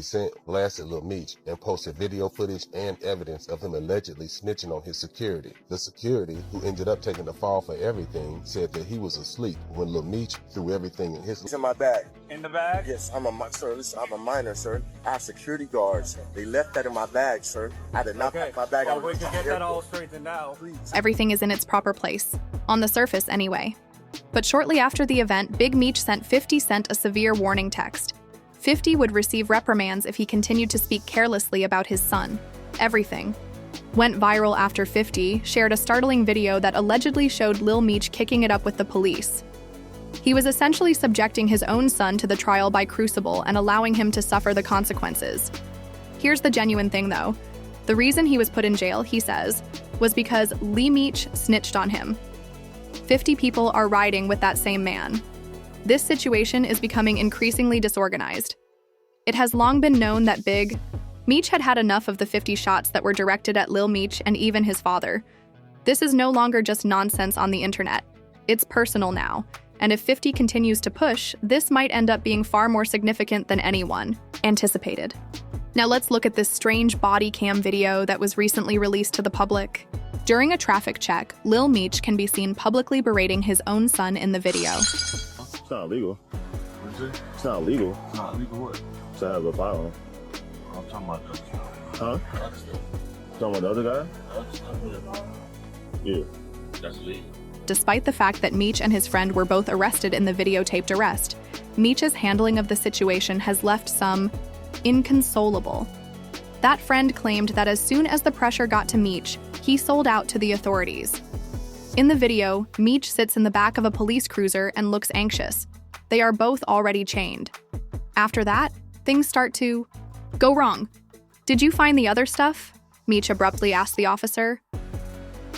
Cent blasted Lil Meech and posted video footage and evidence of him allegedly snitching on his security. The security, who ended up taking the fall for everything, said that he was asleep when Lil Meech threw everything in his... It's in my bag. In the bag? Yes, I'm a minor, sir. I have security guards. They left that in my bag, sir. I did not pack my bag. Well, we can get that all straightened out. Please. Everything is in its proper place. On the surface, anyway. But shortly after the event, Big Meech sent 50 Cent a severe warning text. 50 would receive reprimands if he continued to speak carelessly about his son. Everything went viral after 50 shared a startling video that allegedly showed Lil Meech kicking it up with the police. He was essentially subjecting his own son to the trial by crucible and allowing him to suffer the consequences. Here's the genuine thing, though. The reason he was put in jail, he says, was because Lil Meech snitched on him. 50 people are riding with that same man. This situation is becoming increasingly disorganized. It has long been known that Big Meech had had enough of the 50 shots that were directed at Lil Meech and even his father. This is no longer just nonsense on the internet. It's personal now, and if 50 continues to push, this might end up being far more significant than anyone anticipated. Now let's look at this strange body cam video that was recently released to the public. During a traffic check, Lil Meech can be seen publicly berating his own son in the video. It's not illegal. What is it? It's not illegal It's not legal what? to have a firearm. I'm talking about drugs. Huh? Other stuff. Talking about the other guy? Other stuff. Yeah. That's legal. Despite the fact that Meech and his friend were both arrested in the videotaped arrest, Meech's handling of the situation has left some inconsolable. That friend claimed that as soon as the pressure got to Meech, he sold out to the authorities. In the video, Meech sits in the back of a police cruiser and looks anxious. They are both already chained. After that, things start to go wrong. "Did you find the other stuff?" Meech abruptly asked the officer.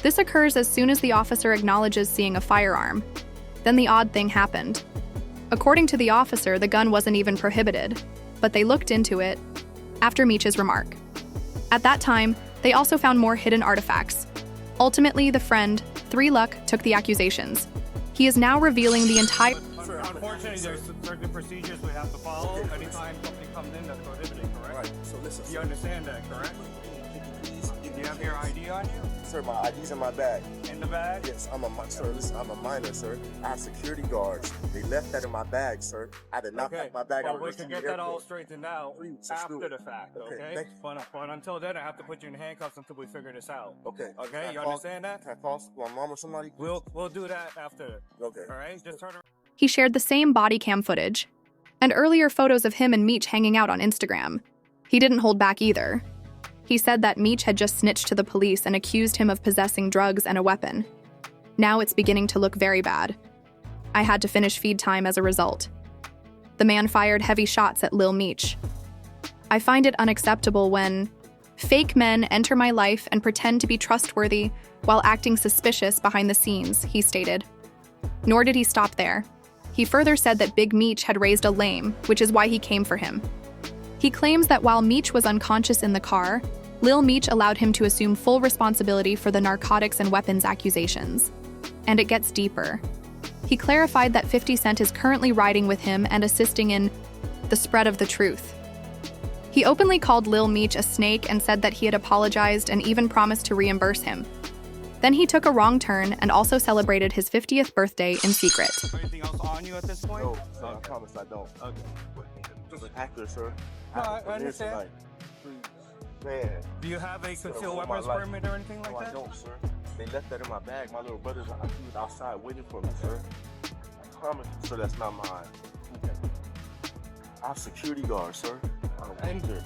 This occurs as soon as the officer acknowledges seeing a firearm. Then the odd thing happened. According to the officer, the gun wasn't even prohibited, but they looked into it after Meech's remark. At that time, they also found more hidden artifacts. Ultimately, the friend, 3 Luck, took the accusations. He is now revealing the entire... Unfortunately, there's certain procedures we have to follow anytime something comes in that's prohibited, correct? Right, so listen, You understand that, correct? Do you have your ID on you? Sir, my ID's in my bag. In the bag? Yes, I'm a minor, sir. I have security guards. They left that in my bag, sir. I did not pack my bag. Well, we can get that all straightened out Please, let's do after it. the fact, Okay, okay? thank you. But until then, I have to put you in handcuffs until we figure this out. Okay. Okay, Can I you call- understand that? Can I call my mom or somebody? We'll do that after. Okay. All right, just turn around. He shared the same body cam footage and earlier photos of him and Meech hanging out on Instagram. He didn't hold back either. He said that Meech had just snitched to the police and accused him of possessing drugs and a weapon. Now it's beginning to look very bad. I had to finish feed time as a result. The man fired heavy shots at Lil Meech. I find it unacceptable when fake men enter my life and pretend to be trustworthy while acting suspicious behind the scenes, he stated. Nor did he stop there. He further said that Big Meech had raised a lame, which is why he came for him. He claims that while Meech was unconscious in the car, Lil Meech allowed him to assume full responsibility for the narcotics and weapons accusations. And it gets deeper. He clarified that 50 Cent is currently riding with him and assisting in the spread of the truth. He openly called Lil Meech a snake and said that he had apologized and even promised to reimburse him. Then he took a wrong turn and also celebrated his 50th birthday in secret. Anything else on you at this point? No, sir, I promise I don't. Okay. Just accurate, sir. No, I From here understand. tonight. Man. Do you have a concealed all my weapons life. permit or anything No, like I that? don't, sir. They left that in my bag. My little brother's he was outside waiting for me, sir. I promise you, sir, that's not mine. Okay. I have security guards, sir. I don't care.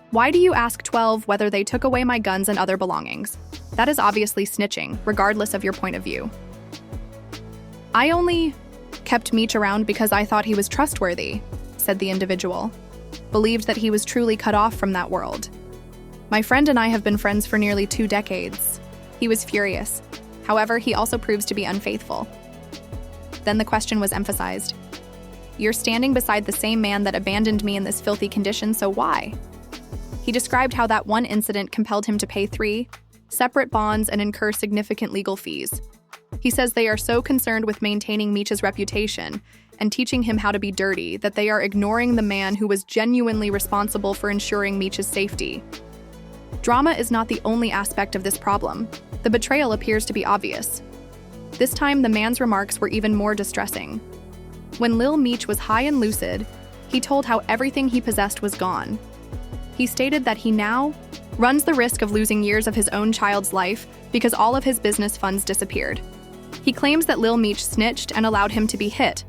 Why do you ask 12 whether they took away my guns and other belongings? That is obviously snitching, regardless of your point of view. I only kept Meech around because I thought he was trustworthy, said the individual. Believed that he was truly cut off from that world. My friend and I have been friends for nearly 2 decades. He was furious. However, he also proves to be unfaithful. Then the question was emphasized. You're standing beside the same man that abandoned me in this filthy condition, so why? He described how that one incident compelled him to pay 3 separate bonds and incur significant legal fees. He says they are so concerned with maintaining Meech's reputation and teaching him how to be dirty that they are ignoring the man who was genuinely responsible for ensuring Meech's safety. Drama is not the only aspect of this problem. The betrayal appears to be obvious. This time, the man's remarks were even more distressing. When Lil Meech was high and lucid, he told how everything he possessed was gone. He stated that he now runs the risk of losing years of his own child's life because all of his business funds disappeared. He claims that Lil Meech snitched and allowed him to be hit.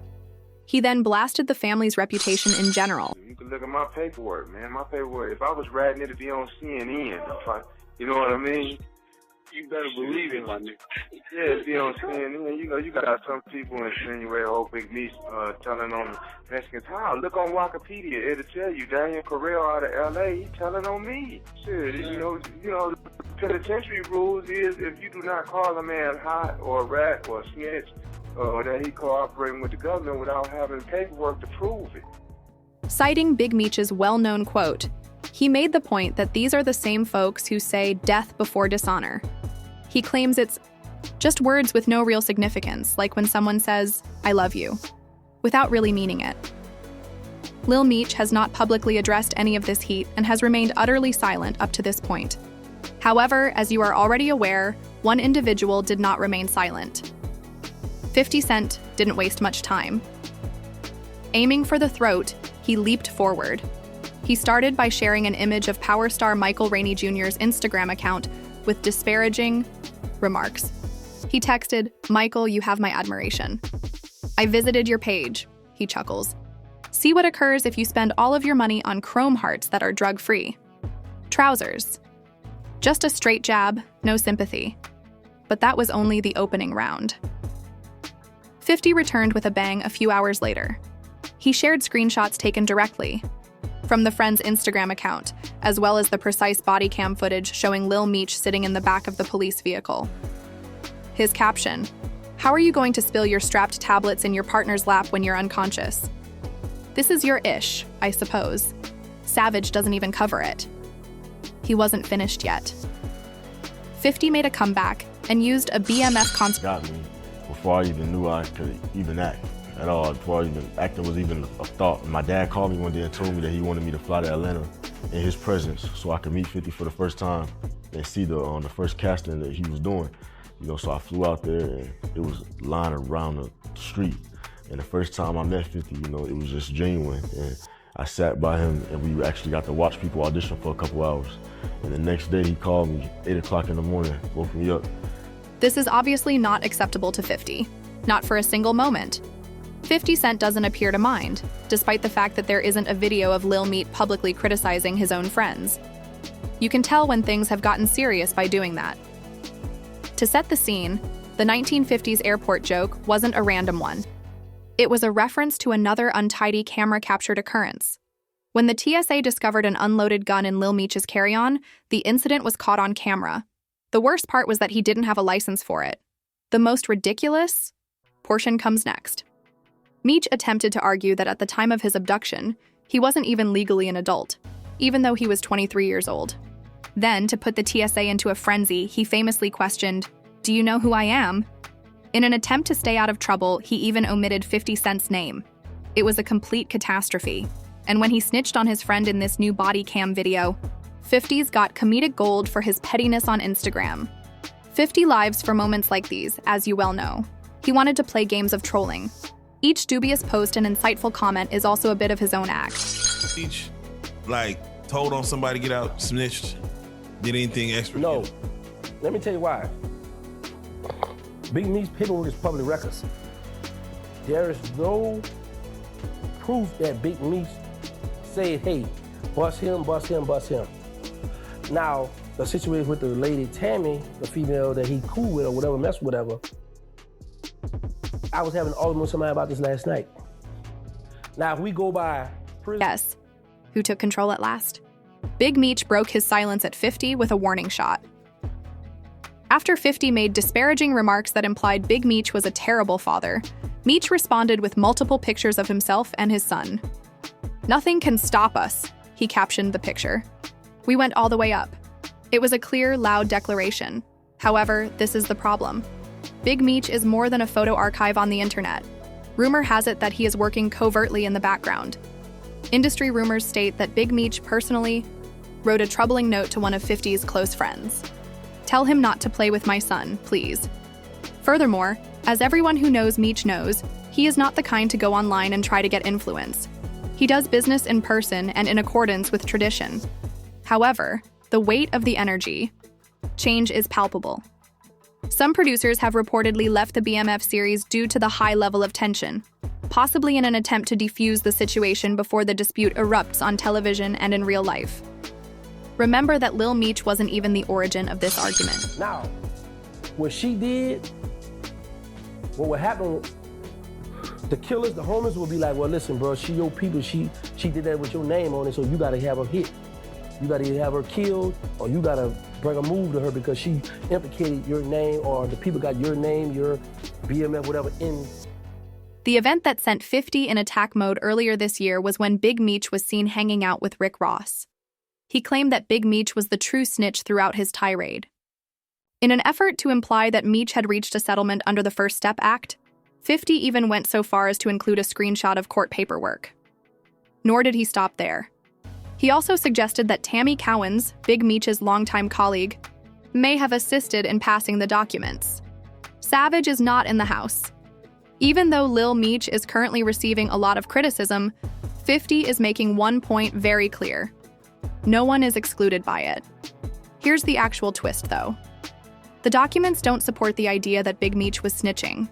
He then blasted the family's reputation in general. You can look at my paperwork, man. My paperwork, if I was ratting it to be on CNN, you know what I mean? You better believe it, my nigga. Yeah, be on CNN. You know, you got some people insinuate old Big Meech telling on the Mexicans how. Look on Wikipedia, it'll tell you Daniel Correll out of LA, he telling on me. Shit, you know, penitentiary rules is if you do not call a man hot or a rat or a snitch, or that he cooperating with the government without having paperwork to prove it. Citing Big Meech's well-known quote, he made the point that these are the same folks who say death before dishonor. He claims it's just words with no real significance, like when someone says, "I love you," without really meaning it. Lil Meech has not publicly addressed any of this heat and has remained utterly silent up to this point. However, as you are already aware, one individual did not remain silent. 50 Cent didn't waste much time. Aiming for the throat, he leaped forward. He started by sharing an image of power star Michael Rainey Jr.'s Instagram account with disparaging remarks. He texted, "Michael, you have my admiration. I visited your page," he chuckles. "See what occurs if you spend all of your money on chrome hearts that are drug-free. Trousers. Just a straight jab, no sympathy." But that was only the opening round. 50 returned with a bang a few hours later. He shared screenshots taken directly from the friend's Instagram account, as well as the precise body cam footage showing Lil Meech sitting in the back of the police vehicle. His caption, "How are you going to spill your strapped tablets in your partner's lap when you're unconscious? This is your ish, I suppose. Savage doesn't even cover it." He wasn't finished yet. 50 made a comeback and used a BMF concept. Got me before I even knew I could even act at all, before even acting was even a thought. My dad called me one day and told me that he wanted me to fly to Atlanta in his presence so I could meet 50 for the first time and see the first casting that he was doing. You know, so I flew out there and it was lined around the street. And the first time I met 50, you know, it was just genuine. And I sat by him and we actually got to watch people audition for a couple hours. And the next day he called me 8 o'clock in the morning, woke me up. This is obviously not acceptable to 50. Not for a single moment. 50 Cent doesn't appear to mind, despite the fact that there isn't a video of Lil Meech publicly criticizing his own friends. You can tell when things have gotten serious by doing that. To set the scene, the 1950s airport joke wasn't a random one. It was a reference to another untidy camera-captured occurrence. When the TSA discovered an unloaded gun in Lil Meech's carry-on, the incident was caught on camera. The worst part was that he didn't have a license for it. The most ridiculous portion comes next. Meech attempted to argue that at the time of his abduction, he wasn't even legally an adult, even though he was 23 years old. Then, to put the TSA into a frenzy, he famously questioned, "Do you know who I am?" In an attempt to stay out of trouble, he even omitted 50 Cent's name. It was a complete catastrophe. And when he snitched on his friend in this new body cam video, 50's got comedic gold for his pettiness on Instagram. 50 lives for moments like these, as you well know. He wanted to play games of trolling. Each dubious post and insightful comment is also a bit of his own act. Each, told on somebody to get out, snitched, did anything extra? No. Let me tell you why. Big Meech's paperwork is public records. There is no proof that Big Meech said, "Hey, bust him, bust him, bust him." Now, the situation with the lady Tammy, the female that he cool with or whatever, mess with whatever, I was having an argument with somebody about this last night. Now, if we go by prison... Yes. Who took control at last? Big Meech broke his silence at 50 with a warning shot. After 50 made disparaging remarks that implied Big Meech was a terrible father, Meech responded with multiple pictures of himself and his son. "Nothing can stop us," he captioned the picture. "We went all the way up." It was a clear, loud declaration. However, this is the problem. Big Meech is more than a photo archive on the internet. Rumor has it that he is working covertly in the background. Industry rumors state that Big Meech personally wrote a troubling note to one of 50's close friends. "Tell him not to play with my son, please." Furthermore, as everyone who knows Meech knows, he is not the kind to go online and try to get influence. He does business in person and in accordance with tradition. However, the weight of the energy change is palpable. Some producers have reportedly left the BMF series due to the high level of tension, possibly in an attempt to defuse the situation before the dispute erupts on television and in real life. Remember that Lil Meech wasn't even the origin of this argument. Now, what she did, what would happen, the killers, the homies will be like, well, listen, bro, she your people, she did that with your name on it, so you gotta have her hit. You gotta either have her killed, or you gotta bring a move to her because she implicated your name, or the people got your name, your BMF, whatever, in. The event that sent 50 in attack mode earlier this year was when Big Meech was seen hanging out with Rick Ross. He claimed that Big Meech was the true snitch throughout his tirade. In an effort to imply that Meech had reached a settlement under the First Step Act, 50 even went so far as to include a screenshot of court paperwork. Nor did he stop there. He also suggested that Tammy Cowens, Big Meech's longtime colleague, may have assisted in passing the documents. Savage is not in the house. Even though Lil Meech is currently receiving a lot of criticism, 50 is making one point very clear. No one is excluded by it. Here's the actual twist, though. The documents don't support the idea that Big Meech was snitching.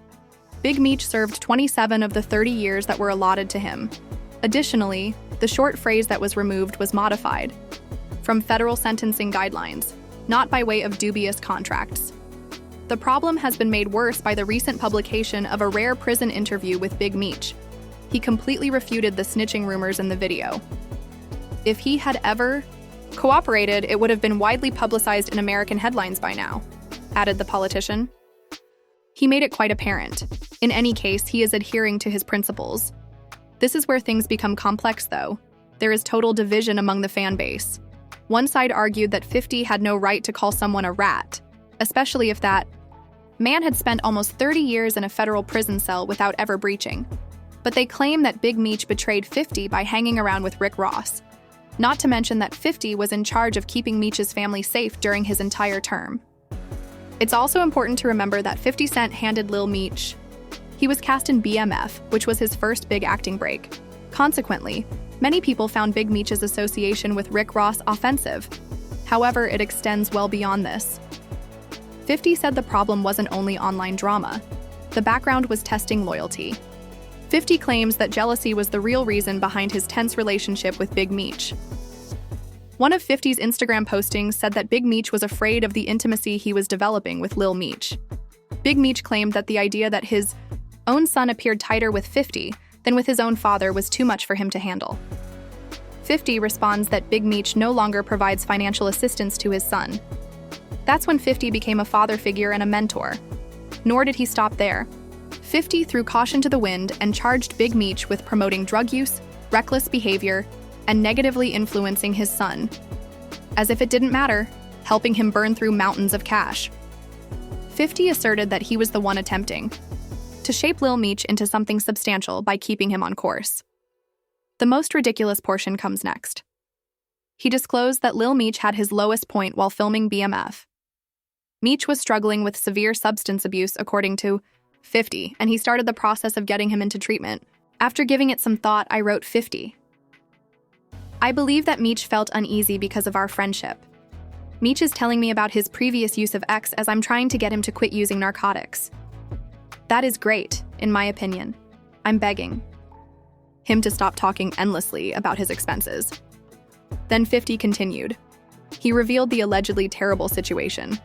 Big Meech served 27 of the 30 years that were allotted to him. Additionally, the short phrase that was removed was modified from federal sentencing guidelines, not by way of dubious contracts. The problem has been made worse by the recent publication of a rare prison interview with Big Meech. He completely refuted the snitching rumors in the video. If he had ever cooperated, it would have been widely publicized in American headlines by now, added the politician. He made it quite apparent. In any case, he is adhering to his principles. This is where things become complex, though. There is total division among the fan base. One side argued that 50 had no right to call someone a rat, especially if that man had spent almost 30 years in a federal prison cell without ever breaching. But they claim that Big Meech betrayed 50 by hanging around with Rick Ross. Not to mention that 50 was in charge of keeping Meech's family safe during his entire term. It's also important to remember that 50 Cent handed Lil Meech. He was cast in BMF, which was his first big acting break. Consequently, many people found Big Meech's association with Rick Ross offensive. However, it extends well beyond this. 50 said the problem wasn't only online drama. The background was testing loyalty. 50 claims that jealousy was the real reason behind his tense relationship with Big Meech. One of 50's Instagram postings said that Big Meech was afraid of the intimacy he was developing with Lil Meech. Big Meech claimed that the idea that his own son appeared tighter with 50 than with his own father was too much for him to handle. 50 responds that Big Meech no longer provides financial assistance to his son. That's when 50 became a father figure and a mentor. Nor did he stop there. 50 threw caution to the wind and charged Big Meech with promoting drug use, reckless behavior, and negatively influencing his son. As if it didn't matter, helping him burn through mountains of cash. 50 asserted that he was the one attempting to shape Lil Meech into something substantial by keeping him on course. The most ridiculous portion comes next. He disclosed that Lil Meech had his lowest point while filming BMF. Meech was struggling with severe substance abuse, according to 50, and he started the process of getting him into treatment. After giving it some thought, I wrote 50. I believe that Meech felt uneasy because of our friendship. Meech is telling me about his previous use of X as I'm trying to get him to quit using narcotics. That is great, in my opinion. I'm begging him to stop talking endlessly about his expenses. Then 50 continued. He revealed the allegedly terrible situation.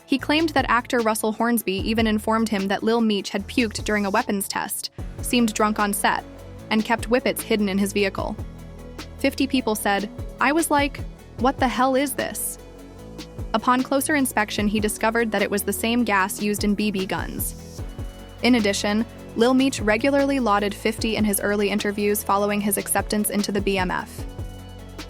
He claimed that actor Russell Hornsby even informed him that Lil Meech had puked during a weapons test, seemed drunk on set, and kept whippets hidden in his vehicle. 50 people said, I was like, what the hell is this? Upon closer inspection, he discovered that it was the same gas used in BB guns. In addition, Lil Meech regularly lauded 50 in his early interviews following his acceptance into the BMF.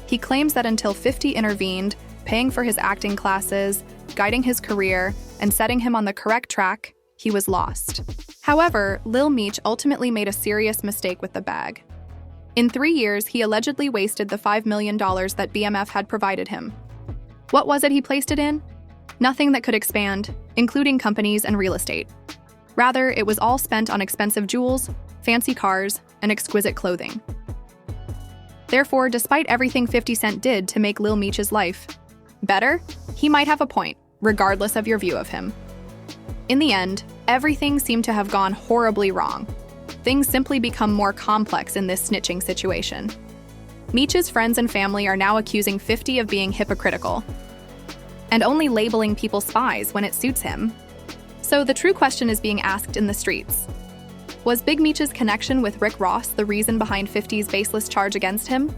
He claims that until 50 intervened, paying for his acting classes, guiding his career, and setting him on the correct track, he was lost. However, Lil Meech ultimately made a serious mistake with the bag. In 3 years, he allegedly wasted the $5 million that BMF had provided him. What was it he placed it in? Nothing that could expand, including companies and real estate. Rather, it was all spent on expensive jewels, fancy cars, and exquisite clothing. Therefore, despite everything 50 Cent did to make Lil Meech's life better, he might have a point, regardless of your view of him. In the end, everything seemed to have gone horribly wrong. Things simply become more complex in this snitching situation. Meech's friends and family are now accusing 50 of being hypocritical and only labeling people spies when it suits him. So the true question is being asked in the streets. Was Big Meech's connection with Rick Ross the reason behind 50's baseless charge against him?